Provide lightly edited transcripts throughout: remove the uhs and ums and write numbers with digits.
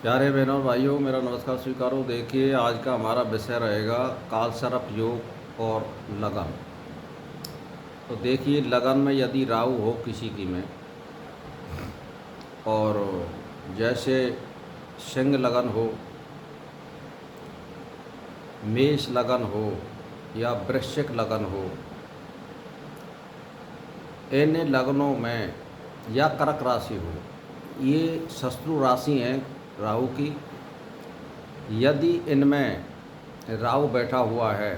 प्यारे बहनों और भाइयों, मेरा नमस्कार स्वीकारो। देखिए, आज का हमारा विषय रहेगा कालसर्प योग और लगन। तो देखिए, लगन में यदि राहु हो किसी की में, और जैसे सिंह लगन हो, मेष लगन हो या वृश्चिक लगन हो, इन लगनों में या कर्क राशि हो, ये शत्रु राशि हैं राहु की। यदि इनमें राहु बैठा हुआ है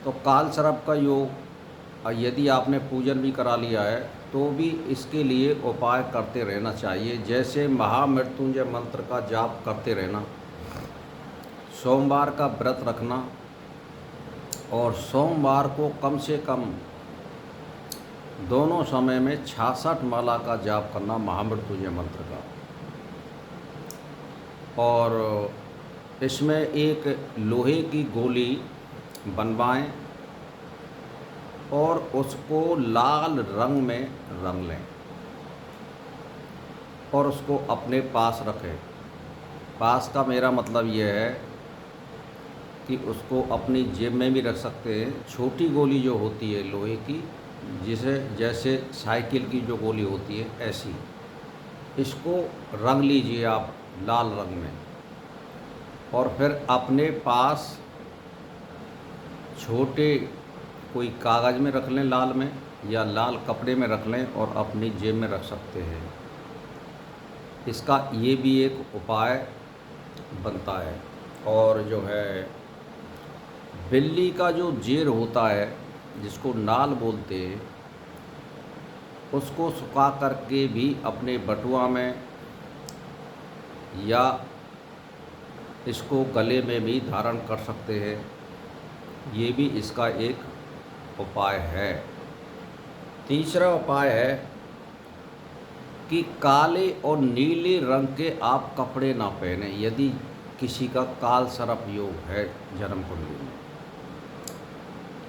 तो कालसर्प का योग, और यदि आपने पूजन भी करा लिया है तो भी इसके लिए उपाय करते रहना चाहिए। जैसे महामृत्युंजय मंत्र का जाप करते रहना, सोमवार का व्रत रखना, और सोमवार को कम से कम दोनों समय में 66 माला का जाप करना महामृत्युंजय मंत्र का। और इसमें एक लोहे की गोली बनवाएं और उसको लाल रंग में रंग लें और उसको अपने पास रखें। पास का मेरा मतलब यह है कि उसको अपनी जेब में भी रख सकते हैं। छोटी गोली जो होती है लोहे की, जिसे जैसे साइकिल की जो गोली होती है, ऐसी इसको रंग लीजिए आप लाल रंग में, और फिर अपने पास छोटे कोई कागज़ में रख लें लाल में, या लाल कपड़े में रख लें और अपनी जेब में रख सकते हैं। इसका ये भी एक उपाय बनता है। और जो है, बिल्ली का जो जेर होता है, जिसको नाल बोलते हैं, उसको सुखा करके भी अपने बटुआ में या इसको गले में भी धारण कर सकते हैं। ये भी इसका एक उपाय है। तीसरा उपाय है कि काले और नीले रंग के आप कपड़े ना पहने यदि किसी का कालसर्प योग है जन्म कुंडली में।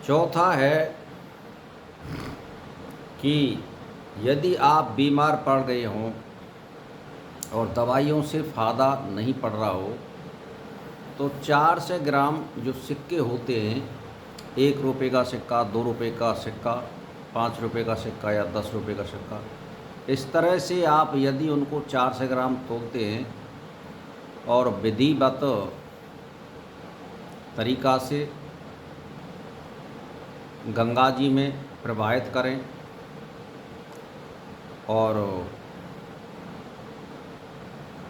चौथा है कि यदि आप बीमार पड़ गए हों और दवाइयों से फ़ायदा नहीं पड़ रहा हो, तो 400 ग्राम जो सिक्के होते हैं, 1 रुपये का सिक्का, 2 रुपये का सिक्का, 5 रुपये का सिक्का या 10 रुपये का सिक्का, इस तरह से आप यदि उनको 400 ग्राम तोलते हैं और विधिवत तरीक़ा से गंगा जी में प्रवाहित करें, और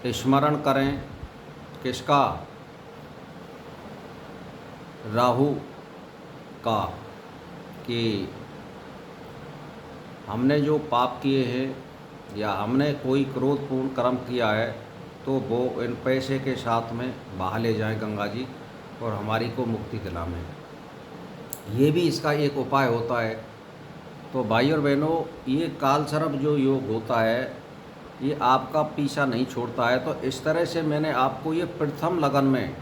स्मरण करें किसका, राहु का, कि हमने जो पाप किए हैं या हमने कोई क्रोधपूर्ण कर्म किया है, तो वो इन पैसे के साथ में बहा ले जाएं गंगा जी और हमारी को मुक्ति दिलाएं। ये भी इसका एक उपाय होता है। तो भाई और बहनों, ये कालसर्प जो योग होता है, ये आपका पीछा नहीं छोड़ता है। तो इस तरह से मैंने आपको ये प्रथम लगन में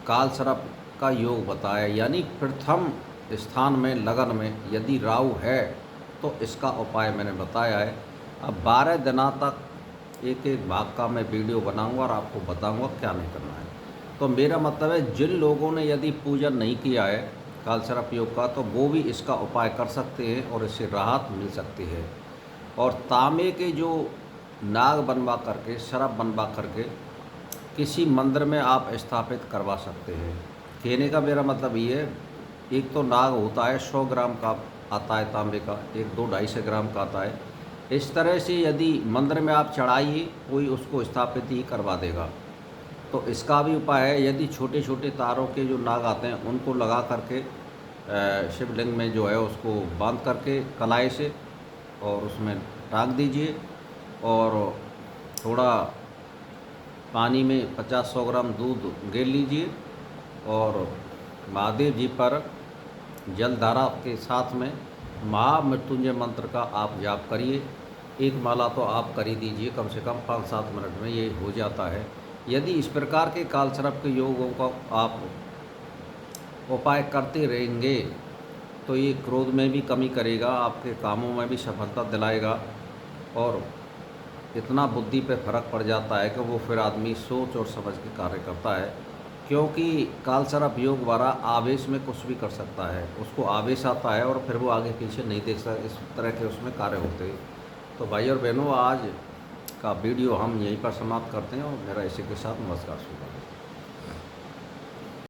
कालसर्प का योग बताया, यानी प्रथम स्थान में लगन में यदि राहु है तो इसका उपाय मैंने बताया है। अब 12 दिनों तक एक एक भाग का मैं वीडियो बनाऊंगा और आपको बताऊंगा क्या नहीं करना है। तो मेरा मतलब है, जिन लोगों ने यदि पूजन नहीं किया है कालसर्प योग का, तो वो भी इसका उपाय कर सकते हैं और इससे राहत मिल सकती है। और तांबे के जो नाग बनवा करके, सर्प बनवा करके किसी मंदिर में आप स्थापित करवा सकते हैं। कहने का मेरा मतलब ये है, एक तो नाग होता है 100 ग्राम का आता है तांबे का, एक 200-250 ग्राम का आता है। इस तरह से यदि मंदिर में आप चढ़ाइए, कोई उसको स्थापित ही करवा देगा। तो इसका भी उपाय है, यदि छोटे छोटे तारों के जो नाग आते हैं उनको लगा करके शिवलिंग में जो है उसको बांध करके कलाई से और उसमें टाँग दीजिए, और थोड़ा पानी में 50-100 ग्राम दूध गेर लीजिए और महादेव जी पर जलधारा के साथ में महामृत्युंजय मंत्र का आप जाप करिए। एक माला तो आप कर ही दीजिए, कम से कम 5-7 मिनट में ये हो जाता है। यदि इस प्रकार के कालसर्प के योगों का आप उपाय करते रहेंगे तो ये क्रोध में भी कमी करेगा, आपके कामों में भी सफलता दिलाएगा, और इतना बुद्धि पे फ़र्क पड़ जाता है कि वो फिर आदमी सोच और समझ के कार्य करता है। क्योंकि कालसर्प योग द्वारा आवेश में कुछ भी कर सकता है, उसको आवेश आता है और फिर वो आगे पीछे नहीं देख सकता, इस तरह के उसमें कार्य होते हैं। तो भाई और बहनों, आज का वीडियो हम यहीं पर समाप्त करते हैं और मेरा इसी के साथ नमस्कार स्वीकार।